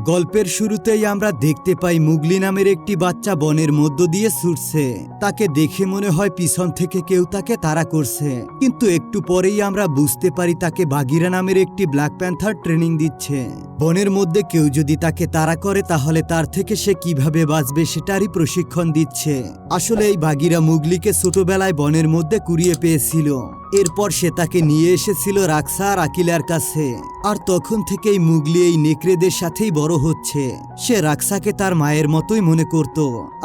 গল্পের শুরুতেই আমরা দেখতে পাই মুগলি নামের একটি বাচ্চা বনের মধ্য দিয়ে ছুটছে। তাকে দেখে মনে হয় পিছন থেকে কেউ তাকে তাড়া করছে, কিন্তু একটু পরেই আমরা বুঝতে পারি তাকে বাগিরা নামের একটি ব্ল্যাক প্যান্থার ট্রেনিং দিচ্ছে। বনের মধ্যে কেউ যদি তাকে তাড়া করে তাহলে তার থেকে সে কিভাবে বাঁচবে সেটারই প্রশিক্ষণ দিচ্ছে। আসলে এই বাগিরা মুগলিকে ছোটবেলায় বনের মধ্যে কুড়িয়ে পেয়েছিল। এরপর সে তাকে নিয়ে এসেছিল রাক্সা আর আকিলার কাছে, আর তখন থেকেই মুগলি এই নেকড়েদের সাথেই বড় হচ্ছে। সে রাক্সাকে তার মায়ের মতোই মনে করত,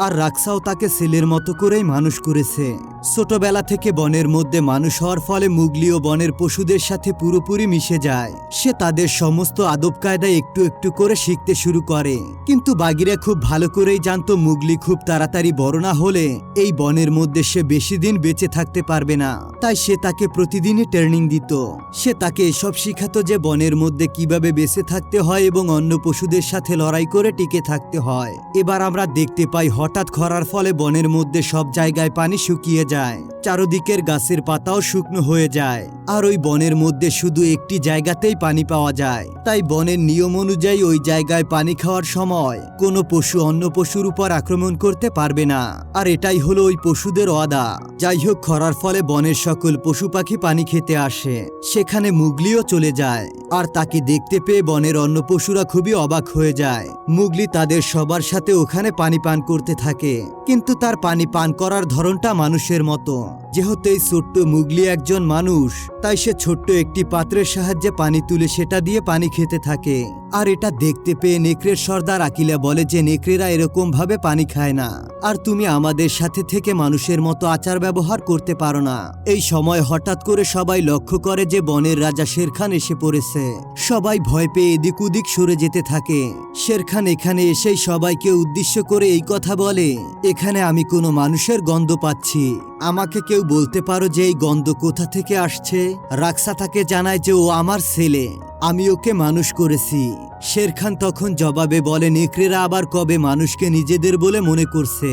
আর রাক্সাও তাকে ছেলের মতো করেই মানুষ করেছে। ছোটবেলা থেকে বনের মধ্যে মানুষ হওয়ার ফলে মুগলিও বনের পশুদের সাথে পুরোপুরি মিশে যায়। সে তাদের সমস্ত আদব কায়দা একটু একটু করে শিখতে শুরু করে, কিন্তু বাগিরা খুব ভালো করেই জানতো মুগলি খুব তাড়াতাড়ি বড় না হলে এই বনের মধ্যে সে বেশি দিন বেঁচে থাকতে পারবে না। তাই সে তাকে প্রতিদিনই ট্রেনিং দিত। সে তাকে এসব শিখাতো যে বনের মধ্যে কিভাবে বেঁচে থাকতে হয় এবং অন্য পশুদের সাথে লড়াই করে টিকে থাকতে হয়। এবার আমরা দেখতে পাই হঠাৎ খরার ফলে বনের মধ্যে সব জায়গায় পানি শুকিয়ে যায়, চারদিকের গাছের পাতাও শুকনো হয়ে যায়, আর ওই বনের মধ্যে শুধু একটি জায়গাতেই পানি পাওয়া যায়। তাই বনের নিয়ম অনুযায়ী ওই জায়গায় পানি খাওয়ার সময় কোনো পশু অন্য পশুর উপর আক্রমণ করতে পারবে না, আর এটাই হলো ওই পশুদের ওয়াদা। যাই হোক, খরার ফলে বনের সকল পশু পাখি পানি খেতে আসে। সেখানে মুগলিও চলে যায়, আর তাকে দেখতে পেয়ে বনের অন্য পশুরা খুবই অবাক হয়ে যায়। মুগলি তাদের সবার সাথে ওখানে পানি পান করতে থাকে, কিন্তু তার পানি পান করার ধরনটা মানুষের মতো। যেহেতু এই ছোট্ট মুগলি একজন মানুষ, তাই সে ছোট্ট একটি পাত্রের সাহায্যে পানি তুলে সেটা দিয়ে পানি খেতে থাকে। আর এটা দেখতে পেয়ে নেকড়ের সর্দার আকিলা বলে যে নেকড়েরা এরকম ভাবে পানি খায় না, আর তুমি আমাদের সাথে থেকে মানুষের মতো আচার ব্যবহার করতে পারো না। এই সময় হঠাৎ করে সবাই লক্ষ্য করে যে বনের রাজা শেরখান এসে পড়েছে। সবাই ভয় পেয়ে এদিক ওদিক সরে যেতে থাকে। শেরখান এখানে এসেই সবাইকে উদ্দেশ্য করে এই কথা বলে, এখানে আমি কোনো মানুষের গন্ধ পাচ্ছি, আমাকে কেউ বলতে পারো যে এই গন্ধ কোথা থেকে আসছে? রাক্সা তাকে জানায় যে ও আমার ছেলে, আমি ওকে মানুষ করেছি। শেরখান তখন জবাবে বলে, নেকড়েরা আবার কবে মানুষকে নিজেদের বলে মনে করছে?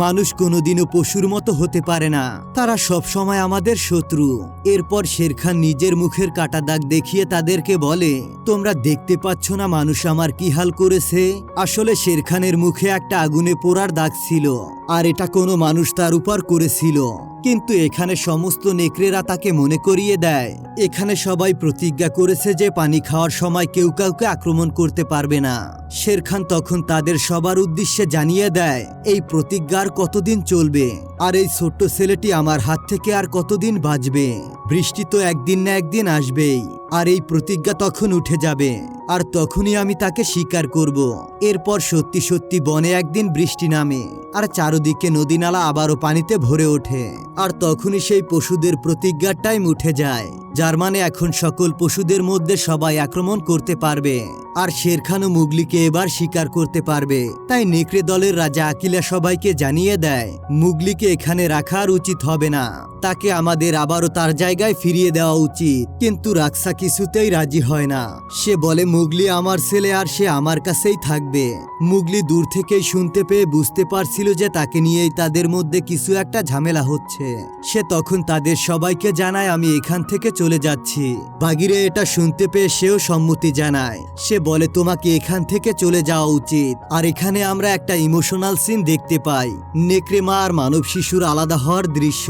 মানুষ কোনোদিনও পশুর মতো হতে পারে না, তারা সব সময় আমাদের শত্রু। এরপর শেরখান নিজের মুখের কাটা দাগ দেখিয়ে তাদেরকে বলে, তোমরা দেখতে পাচ্ছ না মানুষ আমার কি হাল করেছে? আসলে শেরখানের মুখে একটা আগুনে পোড়ার দাগ ছিল, আর এটা কোনো মানুষ তার উপর করেছিল। কিন্তু এখানে সমস্ত নেকড়েরা তাকে মনে করিয়ে দেয়, এখানে সবাই প্রতিজ্ঞা করেছে যে পানি খাওয়ার সময় কেউ কাউকে আক্রমণ করতে পারবে না। শেরখান তখন তাদের সবার উদ্দেশ্যে জানিয়ে দেয়, এই প্রতিজ্ঞা আর কতদিন চলবে, আর এই ছোট্ট ছেলেটি আমার হাত থেকে আর কতদিন বাঁচবে? বৃষ্টি তো একদিন না একদিন আসবেই, আর এই প্রতিজ্ঞা তখন উঠে যাবে, আর তখনই আমি তাকে স্বীকার করব। এরপর সত্যি সত্যি বনে একদিন বৃষ্টি নামে, আর চারদিকে নদী নালা আবারও পানিতে ভরে ওঠে, আর তখনই সেই পশুদের প্রতিজ্ঞার টাইম উঠে যায়, যার মানে এখন সকল পশুদের মধ্যে সবাই আক্রমণ করতে পারবে, আর শেরখানও মুগলিকে এবার শিকার করতে পারবে। তাই নেকড়ে দলের রাজা আকিলা সবাইকে জানিয়ে দেয়, মুগলিকে এখানে রাখা আর উচিত হবে না, তাকে আমাদের আবারও তার জায়গায় ফিরিয়ে দেওয়া উচিত। কিন্তু রাক্সা কিছুতেই রাজি হয় না। সে বলে, মুগলি আমার ছেলে, আর সে আমার কাছেই থাকবে। মুগলি দূর থেকেই শুনতে পেয়ে বুঝতে পারছিল যে তাকে নিয়েই তাদের মধ্যে কিছু একটা ঝামেলা হচ্ছে। সে তখন তাদের সবাইকে জানায়, আমি এখান থেকে চলে যাচ্ছি। বাগিরে এটা শুনতে পেয়ে সেও সম্মতি জানায়। সে বলে, তোমাকে এখান থেকে চলে যাওয়া উচিত। আর এখানে আমরা একটা ইমোশনাল সিন দেখতে পাই, নেকড়ে মা আর মানব শিশুর আলাদা হওয়ার দৃশ্য।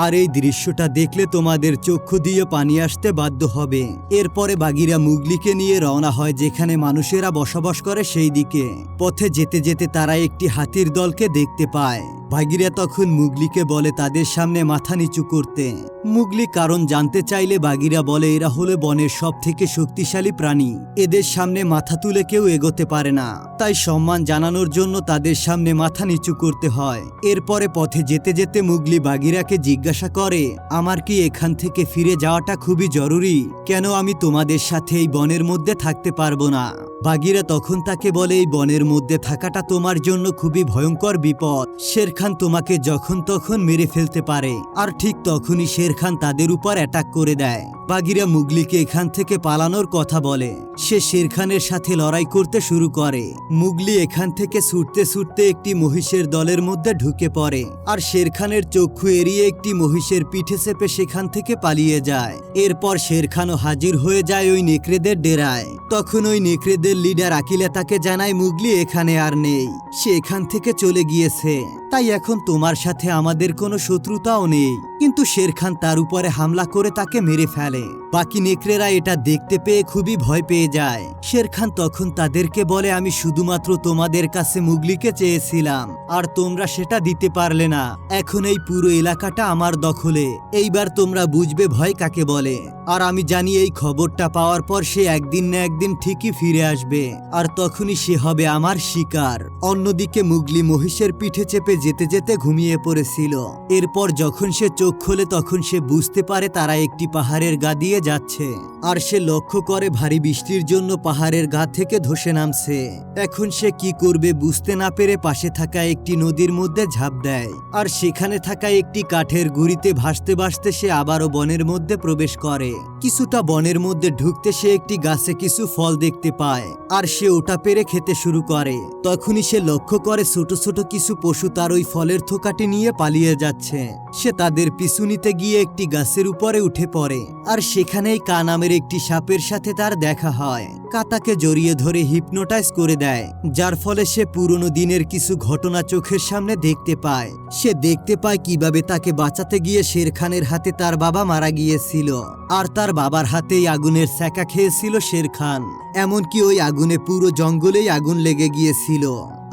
আর এই দৃশ্যটা দেখলে তোমাদের চক্ষু দিয়ে পানি আসতে বাধ্য হবে। এরপরে বাগিরা মুগলিকে নিয়ে রওনা হয় যেখানে মানুষেরা বসবাস করে সেই দিকে। পথে যেতে যেতে তারা একটি হাতির দলকে দেখতে পায়। বাগিরা তখন মুগলিকে বলে তাদের সামনে মাথা নিচু করতে। মুগলি কারণ জানতে চাইলে বাগিরা বলে, এরা হলো বনের সব থেকে শক্তিশালী প্রাণী, এদের সামনে মাথা তুলে কেউ এগোতে পারে না, তাই সম্মান জানানোর জন্য তাদের সামনে মাথা নিচু করতে হয়। এরপরে পথে যেতে যেতে মুগলি বাগিরাকে জিজ্ঞাসা করে, আমার কি এখান থেকে ফিরে যাওয়াটা খুবই জরুরি? কেন আমি তোমাদের সাথে এই বনের মধ্যে থাকতে পারবো না? বাগিরা তখন তাকে বলে, এই বনের মধ্যে থাকাটা তোমার জন্য খুবই ভয়ঙ্কর বিপদ। শেরখান তোমাকে যখন তখন মেরে ফেলতে পারে। আর ঠিক তখনই শেরখান তাদের উপর অ্যাটাক করে দেয়। বাঘিরা মুগলিকে এখান থেকে পালানোর কথা বলে। সে শেরখানের সাথে লড়াই করতে শুরু করে। মুগলি এখান থেকে ছুটতে ছুটতে একটি মহিষের দলের মধ্যে ঢুকে পড়ে আর শেরখানের চক্ষু এড়িয়ে একটি মহিষের পিঠে চেপে সেখান থেকে পালিয়ে যায়। এরপর শেরখানও হাজির হয়ে যায় ওই নেকড়েদের ডেরায়। তখন ওই নেকড়েদের লিডার আকিলা তাকে জানায় মুগলি এখানে আর নেই, সে এখান থেকে চলে গিয়েছে, তাই এখন তোমার সাথে আমাদের কোনো শত্রুতাও নেই। কিন্তু শেরখান তার উপরে হামলা করে তাকে মেরে ফেলে। বাকি নেকড়েরা এটা দেখতে পেয়ে খুবই ভয় পেয়ে যায়। শেরখান তখন তাদেরকে বলে, আমি শুধুমাত্র তোমাদের কাছে মুগলিকে চেয়েছিলাম আর তোমরা সেটা দিতে পারলে না। এখন এই পুরো এলাকাটা আমার দখলে, এইবার তোমরা বুঝবে ভয় কাকে বলে। আর আমি জানি এই খবরটা পাওয়ার পর সে একদিন না একদিন ঠিকই ফিরে আসবে আর তখনই সে হবে আমার শিকার। অন্যদিকে মুগলি মহিষের পিঠে চেপে যেতে যেতে ঘুমিয়ে পড়েছিল। এরপর যখন সে চোখ খোলে তখন সে বুঝতে পারে তারা একটি পাহাড়ের গা দিয়ে যাচ্ছে আর সে লক্ষ্য করে ভারী বৃষ্টির জন্য পাহাড়ের গা থেকে ধসে নামছে। এখন সে কি করবে বুঝতে না পেরে পাশে থাকা একটি নদীর মধ্যে ঝাঁপ দেয় আর সেখানে থাকা একটি কাঠের গুঁড়িতে ভাসতে ভাসতে সে আবারও বনের মধ্যে প্রবেশ করে। কিছুটা বনের মধ্যে ঢুকতে সে একটি গাছে কিছু ফল দেখতে পায় আর সে ওটা পেরে খেতে শুরু করে। তখনই সে লক্ষ্য করে ছোট ছোট কিছু পশু তার ওই ফলের থোকাটি নিয়ে পালিয়ে যাচ্ছে। সে তাদের পিছু নিতে গিয়ে একটি গাছের উপরে উঠে পড়ে আর সেখানেই কা নামের একটি সাপের সাথে তার দেখা হয়। কা তাকে জড়িয়ে ধরে হিপনোটাইজ করে দেয়, যার ফলে সে পুরনো দিনের কিছু ঘটনা চোখের সামনে দেখতে পায়। সে দেখতে পায় কিভাবে তাকে বাঁচাতে গিয়ে শেরখানের হাতে তার বাবা মারা গিয়েছিল আর তার বাবার হাতেই আগুনের ছ্যাঁকা খেয়েছিল শেরখান। এমনকি ওই আগুনে পুরো জঙ্গলেই আগুন লেগে গিয়েছিল।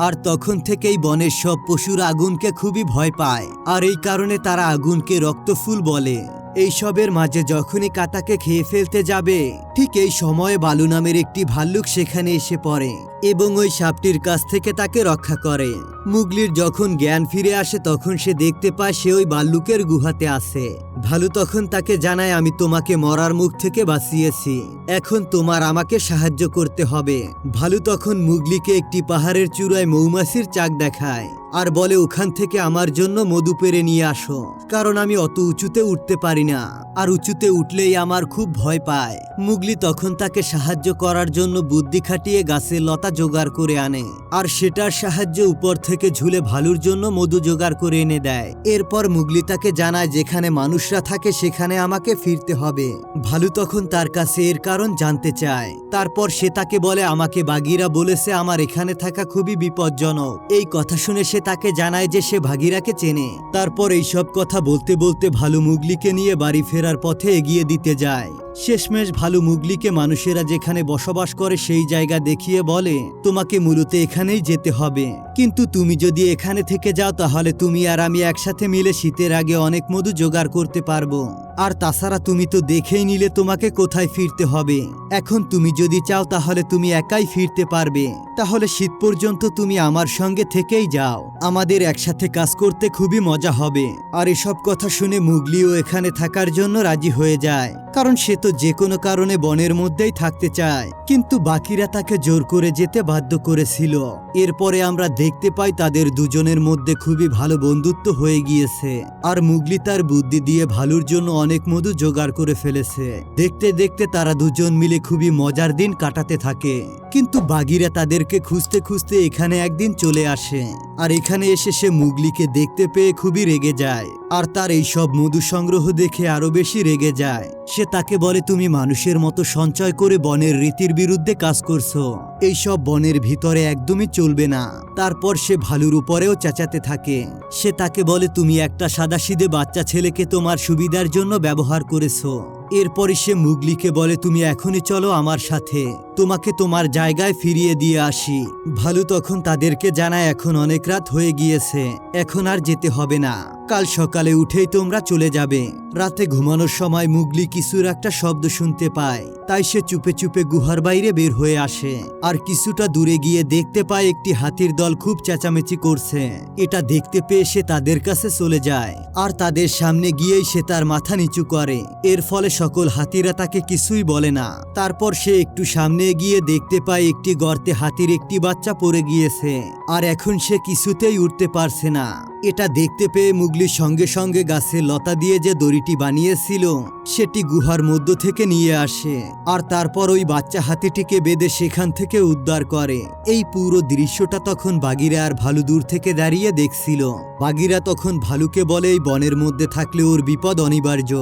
আর তখন থেকেই বনের সব পশুরা আগুনকে খুবই ভয় পায় আর এই কারণে তারা আগুনকে রক্তফুল বলে। এইসবের মাঝে যখনই কাতাকে খেয়ে ফেলতে যাবে ঠিক এই সময়ে বালু নামের একটি ভাল্লুক সেখানে এসে পড়ে এবং ওই সাপটির কাছ থেকে তাকে রক্ষা করে। মুগলির যখন জ্ঞান ফিরে আসে তখন সে দেখতে পায় সে ওই ভাল্লুকের গুহাতে আছে। ভালু তখন তাকে জানায়, আমি তোমাকে মরার মুখ থেকে বাঁচিয়েছি, এখন তোমার আমাকে সাহায্য করতে হবে। ভালু তখন মুগলিকে একটি পাহাড়ের চূড়ায় মৌমাছির চাক দেখায় আর বলে, ওখান থেকে আমার জন্য মধু পেরে নিয়ে আসো, কারণ আমি অত উঁচুতে উঠতে পারি না আর উঁচুতে উঠলেই আমার খুব ভয় পায়। মুগলি তখন তাকে সাহায্য করার জন্য বুদ্ধি খাটিয়ে গাছের লতা জোগাড় করে আনে আর সেটার সাহায্যে উপর থেকে ঝুলে ভালুর জন্য মধু জোগাড় করে এনে দেয়। এরপর মুগলি তাকে জানায়, যেখানে মানুষরা থাকে সেখানে আমাকে ফিরতে হবে। ভালু তখন তার কাছে এর কারণ জানতে চায়। তারপর সে তাকে বলে, আমাকে বাঘিরা বলেছে আমার এখানে থাকা খুবই বিপজ্জনক। এই কথা শুনে সে তাকে জানায় যে সে বাঘিরাকে চেনে। তারপর এইসব কথা বলতে বলতে ভালু মুগলিকে নিয়ে বাড়ি ফেরার পথে এগিয়ে দিতে যায়। শেষমেশ ভালু মুগলিকে মানুষেরা যেখানে বসবাস করে সেই জায়গা দেখিয়ে বলে, তোমাকে মূলত এখানেই যেতে হবে, কিন্তু তুমি যদি এখানে থেকে যাও তাহলে তুমি আর আমি একসাথে মিলে শীতের আগে অনেক মধু জোগাড় করতে পারবো। আর তাছাড়া তুমি তো দেখেই নিলে তোমাকে কোথায় ফিরতে হবে। এখন তুমি যদি চাও তাহলে তুমি একাই ফিরতে পারবে, তাহলে শীত পর্যন্ত তুমি আমার সঙ্গে থেকেই যাও, আমাদের একসাথে কাজ করতে খুবই মজা হবে। আর এসব কথা শুনে মুগলিও এখানে থাকার জন্য রাজি হয়ে যায়, কারণ সে তো যে কোনো কারণে বনের মধ্যেই থাকতে চায়। কিন্তু বাকিরা তাকে জোর করে যেতে বাধ্য করেছিল। এরপরে আমরা দেখতে পাই তাদের দুজনের মধ্যে খুবই ভালো বন্ধুত্ব হয়ে গিয়েছে আর মুগলি তার বুদ্ধি দিয়ে ভালুর জন্য অনেক মধু জোগাড় করে ফেলেছে। দেখতে দেখতে তারা দুজন মিলে খুবই মজার দিন কাটাতে থাকে। কিন্তু বাঘিরা তাদেরকে খুঁজতে খুঁজতে এখানে একদিন চলে আসে আর এখানে এসে সে মুগলিকে দেখতে পেয়ে খুবই রেগে যায় আর তার এই সব মধু সংগ্রহ দেখে আরো বেশি রেগে যায়। সে তাকে বলে, তুমি মানুষের মতো সঞ্চয় করে বনের রীতির বিরুদ্ধে কাজ করছো, এইসব বনের ভিতরে একদমই চলবে না। তারপর সে ভালুর উপরেও চেঁচাতে থাকে। সে তাকে বলে, তুমি একটা সাদাসিধে বাচ্চা ছেলেকে তোমার সুবিধার জন্য ব্যবহার করেছো। এরপরে সে মুগলিকে বলে, তুমি এখনই চলো আমার সাথে, তোমাকে তোমার জায়গায় ফিরিয়ে দিয়ে আসি। ভালু তখন তাদেরকে জানায়, এখন অনেক রাত হয়ে গিয়েছে, এখন আর যেতে হবে না, কাল সকালে উঠেই তোমরা চলে যাবে। রাতে ঘুমানোর সময় মুগলি কিছুর একটা শব্দ শুনতে পায়, তাই সে চুপে চুপে গুহার বাইরে বের হয়ে আসে আর কিছুটা দূরে গিয়ে দেখতে পায় একটি হাতির দল খুব চেঁচামেচি করছে। এটা দেখতে পেয়ে সে তাদের কাছে চলে যায় আর তাদের সামনে গিয়েই সে তার মাথা নিচু করে। এর ফলে সকল হাতিরা তাকে কিছুই বলে না। তারপর সে একটু সামনে গিয়ে দেখতে পায় একটি গর্তে হাতির একটি বাচ্চা পড়ে গিয়েছে আর এখন সে কিছুতেই উঠতে পারছে না। এটা দেখতে পেয়ে মুগলি সঙ্গে সঙ্গে গাছের লতা দিয়ে যে দড়িটি বানিয়েছিল সেটি গুহার মধ্য থেকে নিয়ে আসে আর তারপর ওই বাচ্চা হাতিটিকে বেঁধে সেখান থেকে উদ্ধার করে। এই পুরো দৃশ্যটা তখন বাগিরা আর ভালু দূর থেকে দাঁড়িয়ে দেখছিল। বাগিরা তখন ভালুকে বলে এই বনের মধ্যে থাকলে ওর বিপদ অনিবার্য।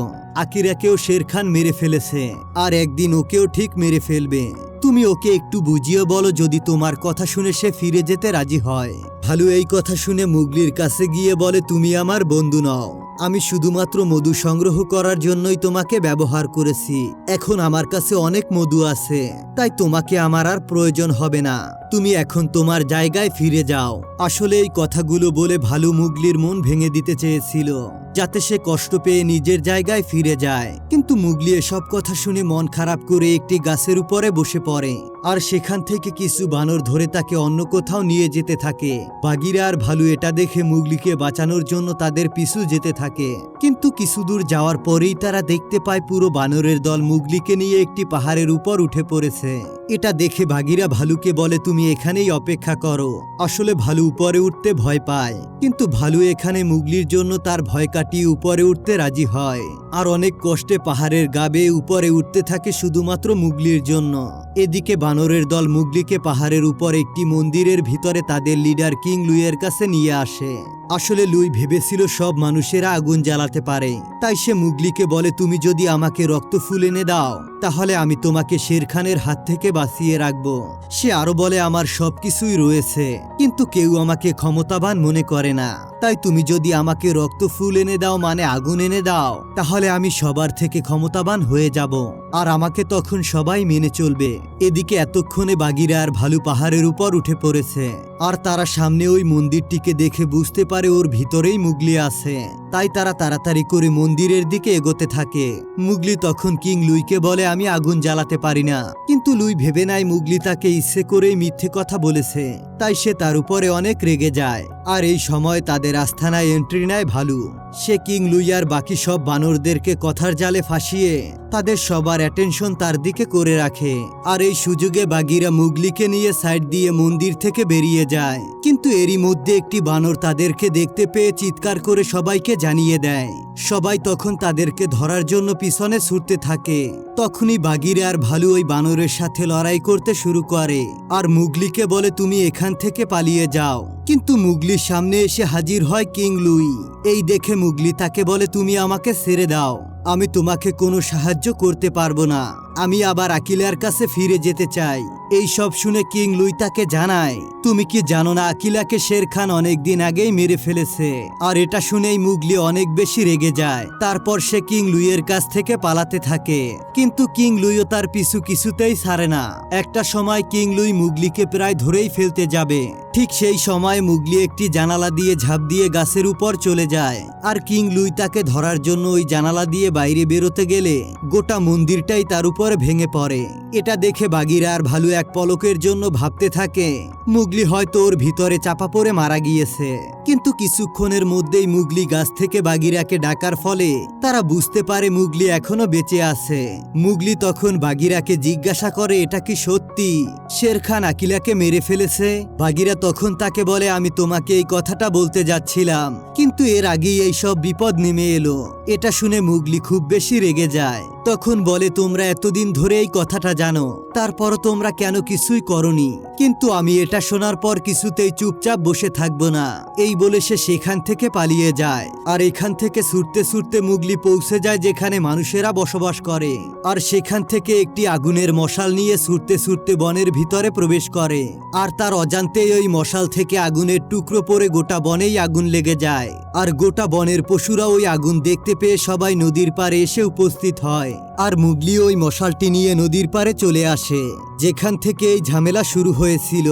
আকিরাকেও শের খান মেরে ফেলেছে আর একদিন ওকেও ঠিক মেরে ফেলবে। তুমি ওকে একটু বুঝিয়ে বলো, যদি তোমার কথা শুনে সে ফিরে যেতে রাজি হয়। ভালু এই কথা শুনে মুগলির কাছে গিয়ে বলে, তুমি আমার বন্ধু নও, আমি শুধুমাত্র মধু সংগ্রহ করার জন্যই তোমাকে ব্যবহার করেছি। এখন আমার কাছে অনেক মধু আছে, তাই তোমাকে আমার আর প্রয়োজন হবে না। তুমি এখন তোমার জায়গায় ফিরে যাও। আসলে এই কথাগুলো বলে ভালু মুগলির মন ভেঙে দিতে চেয়েছিল, যাতে সে কষ্ট পেয়ে নিজের জায়গায় ফিরে যায়। কিন্তু মুগলি এসব কথা শুনে মন খারাপ করে একটি গাছের উপরে বসে পড়ে আর সেখান থেকে কিছু বানর ধরে তাকে অন্য কোথাও নিয়ে যেতে থাকে। বাগিরা আর ভালু এটা দেখে মুগলিকে বাঁচানোর জন্য তাদের পিছু যেতে থাকে। কিন্তু কিছু দূর যাওয়ার পরেই তারা দেখতে পায় পুরো বানরের দল মুগলিকে নিয়ে একটি পাহাড়ের উপর উঠে পড়েছে। এটা দেখে বাগিরা ভালুকে বলে, তুমি এখানেই অপেক্ষা করো। আসলে ভালু উপরে উঠতে ভয় পায়, কিন্তু ভালু এখানে মুগলির জন্য তার ভয় কাটিয়ে উপরে উঠতে রাজি হয় আর অনেক কষ্টে পাহাড়ের গা বেয়ে উপরে উঠতে থাকে শুধুমাত্র মুগলির জন্য। এদিকে বানরের দল মুগলিকে পাহাড়ের উপর একটি মন্দিরের ভিতরে তাদের লিডার কিং লুইয়ের কাছে নিয়ে আসে। আসলে লুই ভেবেছিল সব মানুষেরা আগুন জ্বালাতে পারে, তাই সে মুগলিকে বলে, তুমি যদি আমাকে রক্ত ফুল এনে দাও তাহলে আমি তোমাকে শের খানের হাত থেকে বাঁচিয়ে রাখবো। সে আরো বলে, আমার সবকিছুই রয়েছে, কিন্তু কেউ আমাকে ক্ষমতাবান মনে করে না, তাই তুমি যদি আমাকে রক্ত ফুল এনে দাও, মানে আগুন এনে দাও, তাহলে আমি সবার থেকে ক্ষমতাবান হয়ে যাব আর আমাকে তখন সবাই মেনে চলবে। এদিকে এতক্ষণে বাগিরা আর ভালু পাহাড়ের উপর উঠে পড়েছে আর তারা সামনে ওই মন্দিরটিকে দেখে বুঝতে পারে ওর ভিতরেই মুগলি আছে, তাই তারা তাড়াতাড়ি করে মন্দিরের দিকে এগোতে থাকে। মুগলি তখন কিং লুইকে বলে, আমি আগুন জ্বালাতে পারি না, কিন্তু লুই ভেবে নেয় মুগলি তাকে ইচ্ছে করেই মিথ্যে কথা বলেছে, তাই সে তার উপরে অনেক রেগে যায়। আর এই সময় তাদের আস্থানায় এন্ট্রি নেয় ভালু। সে কিং লুই আর বাকি সব বানরদেরকে কথার জালে ফাঁসিয়ে তাদের সবার অ্যাটেনশন তার দিকে করে রাখে। আর এই সুযোগে বাগিরা মুগলিকে নিয়ে সাইড দিয়ে মন্দির থেকে বেরিয়ে যায়, কিন্তু এরই মধ্যে একটি বানর তাদেরকে দেখতে পেয়ে চিৎকার করে সবাইকে জানিয়ে দেয়। সবাই তখন তাদেরকে ধরার জন্য পিছনে ছুটতে থাকে। তখনই বাগিরা আর ভালু ওই বানরের সাথে লড়াই করতে শুরু করে আর মুগলিকে বলে, তুমি এখান থেকে পালিয়ে যাও। কিন্তু মুগলির সামনে এসে হাজির হয় কিং লুই। এই দেখে মুগলি তাকে বলে, তুমি আমাকে ছেড়ে দাও, আমি তোমাকে কোনো সাহায্য করতে পারবো না, আমি আবার আকিলার কাছে ফিরে যেতে চাই। এই সব শুনে কিং লুই তাকে জানায়, তুমি কি জানো না আকিলাকে শের খান অনেকদিন আগেই মেরে ফেলেছে। আর এটা শুনেই মুগলি অনেক বেশি রেগে যায়। তারপর সে কিং লুইয়ের কাছ থেকে পালাতে থাকে, কিন্তু কিং লুইও তার পিছু কিছুতেই ছাড়ে না। একটা সময় কিং লুই মুগলিকে প্রায় ধরেই ফেলতে যাবে, ঠিক সেই সময় মুগলি একটি জানালা দিয়ে ঝাঁপ দিয়ে গাছের উপর চলে যায় আর কিং লুই তাকে ধরার জন্য ওই জানালা দিয়ে বাইরে বেরোতে গেলে গোটা মন্দিরটাই তার উপরে ভেঙে পড়ে। এটা দেখে বাগিরা আর ভালু এক পলকের জন্য ভাবতে থাকে মুগলি হয়তো ওর ভিতরে চাপা পড়ে মারা গিয়েছে। কিন্তু কিছুক্ষণের মধ্যেই মুগলি গাছ থেকে বাগিরাকে ডাকার ফলে তারা বুঝতে পারে মুগলি এখনো বেঁচে আছে। মুগলি তখন বাগিরাকে জিজ্ঞাসা করে, এটা কি সত্যি শের খান আকিলাকে মেরে ফেলেছে? বাগিরা তখন তাকে বলে, আমি তোমাকে এই কথাটা বলতে যাচ্ছিলাম, কিন্তু এর আগেই এই সব বিপদ নেমে এলো। এটা শুনে মুগলি খুব বেশি রেগে যায়। তখন বলে, তোমরা এতদিন ধরে এই কথাটা জানো, তারপরও তোমরা কেন কিছুই করনি? কিন্তু আমি এটা শোনার পর কিছুতেই চুপচাপ বসে থাকবো না। এই বলে সে সেখান থেকে পালিয়ে যায়। আর এখান থেকে ছুটতে ছুটতে মুগলি পৌঁছে যায় যেখানে মানুষেরা বসবাস করে, আর সেখান থেকে একটি আগুনের মশাল নিয়ে ছুটতে ছুটতে বনের ভিতরে প্রবেশ করে। আর তার অজান্তেই ওই মশাল থেকে আগুনের টুকরো পড়ে গোটা বনেই আগুন লেগে যায়। আর গোটা বনের পশুরা ওই আগুন দেখতে পেয়ে সবাই নদীর পাড়ে এসে উপস্থিত হয়। আর মুগলি ওই মশালটি নিয়ে নদীর পাড়ে চলে আসে, যেখান থেকে এই ঝামেলা শুরু হয়েছিল।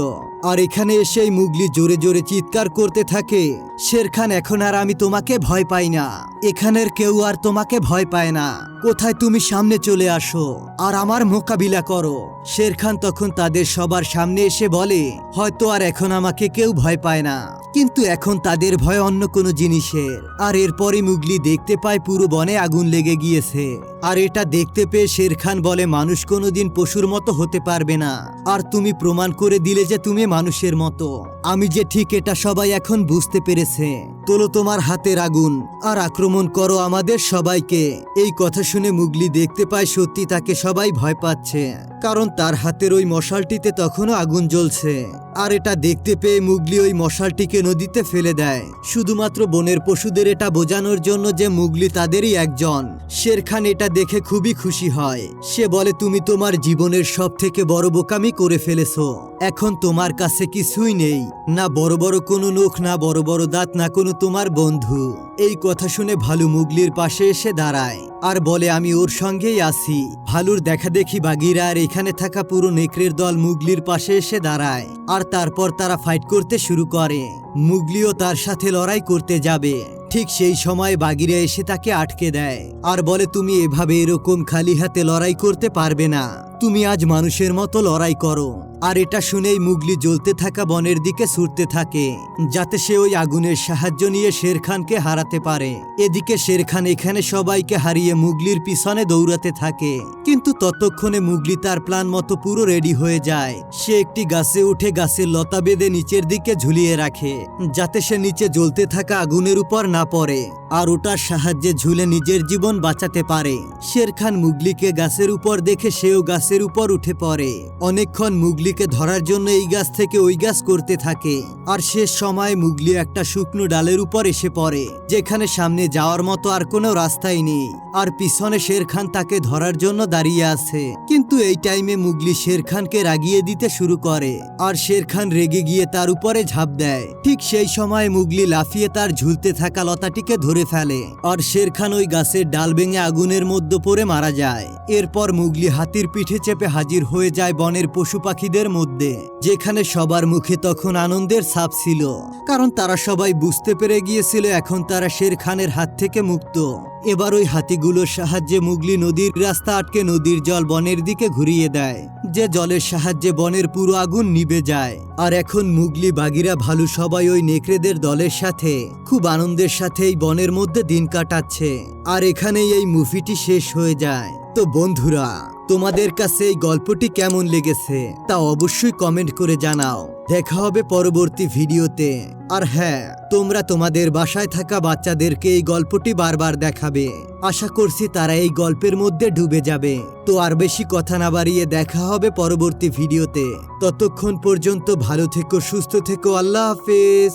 আর এখানে এসেই মুগলি জোরে জোরে চিৎকার করতে থাকে, শের খান, এখন আর আমি তোমাকে ভয় পাই না, এখানের কেউ আর তোমাকে ভয় পায় না। কোথায় তুমি সামনে চলে আসো আর আমার মোকাবিলা করো। শের খান তখন তাদের সবার সামনে এসে বলে, হয়তো আর এখন আমাকে কেউ ভয় পায় না, কিন্তু এখন তাদের ভয় অন্য কোনো জিনিসের। আর এরপরই মুগলি দেখতে পায় পুরো বনে আগুন লেগে গিয়েছে। আর এটা দেখতে পেয়ে শের খান বলে, মানুষ কোনোদিন পশুর মতো হতে পারবে না, আর তুমি প্রমাণ করে দিলে যে তুমি মানুষের মতো। আমি যে ঠিক এটা সবাই এখন বুঝতে পেরেছে। তোলো তোমার হাতের আগুন আর আক্রমণ করো আমাদের সবাইকে। এই কথা শুনে মুগলি দেখতে পায় সত্যি তাকে সবাই ভয় পাচ্ছে, কারণ তার হাতের ওই মশালটিতে তখনও আগুন জ্বলছে। আর এটা দেখতে পেয়ে মুগলি ওই মশালটিকে নদীতে ফেলে দেয়, শুধুমাত্র বনের পশুদের এটা বোঝানোর জন্য যে মুগলি তাদেরই একজন। শের খান এটা দেখে খুবই খুশি হয়। সে বলে, তুমি তোমার জীবনের সব থেকে বড় বোকামি করে ফেলেছো। এখন তোমার কাছে কিছুই নেই, না বড় বড় কোনো নখ, না বড় বড় দাঁত, না কোনো তোমার বন্ধু। এই কথা শুনে ভালু মুগলির পাশে এসে দাঁড়ায় আর বলে, আমি ওর সঙ্গেই আছি। ভালুর দেখা দেখি বাঘিরা আর এখানে থাকা পুরো নেকড়ের দল মুগলির পাশে এসে দাঁড়ায়, আর তারপর তারা ফাইট করতে শুরু করে। মুগলিও তার সাথে লড়াই করতে যাবে, ঠিক সেই সময় বাঘিরা এসে তাকে আটকে দেয় আর বলে, তুমি এভাবে এরকম খালি হাতে লড়াই করতে পারবে না, তুমি আজ মানুষের মতো লড়াই করো। আর এটা শুনেই মুগলি জ্বলতে থাকা বনের দিকে ছুটতে থাকে, যাতে সে ওই আগুনের সাহায্য নিয়ে শের খানকে হারাতে পারে। এদিকে শের খান এখানে সবাইকে হারিয়ে মুগলির পিছনে দৌড়াতে থাকে, কিন্তু ততক্ষণে মুগলি তার প্ল্যান মতো পুরো রেডি হয়ে যায়। সে একটি গাছে উঠে গাছের লতা বেঁধে নিচের দিকে ঝুলিয়ে রাখে, যাতে সে নিচে জ্বলতে থাকা আগুনের উপর না পড়ে, আর ওটার সাহায্যে ঝুলে নিজের জীবন বাঁচাতে পারে। শের খান মুগলিকে গাছের উপর দেখে সেও গাছের উপর উঠে পড়ে। অনেকক্ষণ মুগলিকে ধরার জন্য এই গাছ থেকে ওই গাছ করতে থাকে, আর শেষ সময় মুগলি একটা শুকনো ডালের উপর এসে পড়ে, যেখানে সামনে যাওয়ার মতো আর কোনো রাস্তাই নেই, আর পিছনে শের খান তাকে ধরার জন্য দাঁড়িয়ে আছে। কিন্তু এই টাইমে মুগলি শের খানকে রাগিয়ে দিতে শুরু করে, আর শের খান রেগে গিয়ে তার উপরে ঝাঁপ দেয়। ঠিক সেই সময় মুগলি লাফিয়ে তার ঝুলতে থাকা লতাটিকে ধরে ফেলে, আর শের খান ওই গাছের ডাল ভেঙে আগুনের মধ্যে পড়ে মারা যায়। এরপর মুগলি হাতির পিঠে চেপে হাজির হয়ে যায় বনের পশু পাখিদের মধ্যে, যেখানে সবার মুখে তখন আনন্দের ছাপ ছিল, কারণ তারা সবাই বুঝতে পেরে গিয়েছিল এখন তারা শের খানের হাত থেকে মুক্ত। এবার ওই হাতিগুলোর সাহায্যে মুগলি নদীর রাস্তা আটকে নদীর জল বনের দিকে ঘুরিয়ে দেয়, যে জলের সাহায্যে বনের পুরো আগুন নিভে যায়। আর এখন মুগলি, বাঘিরা, ভালু সবাই ওই নেকড়েদের দলের সাথে খুব আনন্দের সাথে এই বনের মধ্যে দিন কাটাচ্ছে। আর এখানেই এই মুভিটি শেষ হয়ে যায়। তো বন্ধুরা, তোমাদের কাছে এই গল্পটি কেমন লেগেছে তা অবশ্যই কমেন্ট করে জানাও। দেখা হবে পরবর্তী ভিডিওতে। আর হ্যাঁ, তোমরা তোমাদের বাসায় থাকা বাচ্চাদেরকে এই গল্পটি বারবার দেখাবে। আশা করছি তারা এই গল্পের মধ্যে ডুবে যাবে। তো আর বেশি কথা না বাড়িয়ে দেখা হবে পরবর্তী ভিডিওতে। ততক্ষণ পর্যন্ত ভালো থেকো, সুস্থ থেকো। আল্লাহ হাফেজ।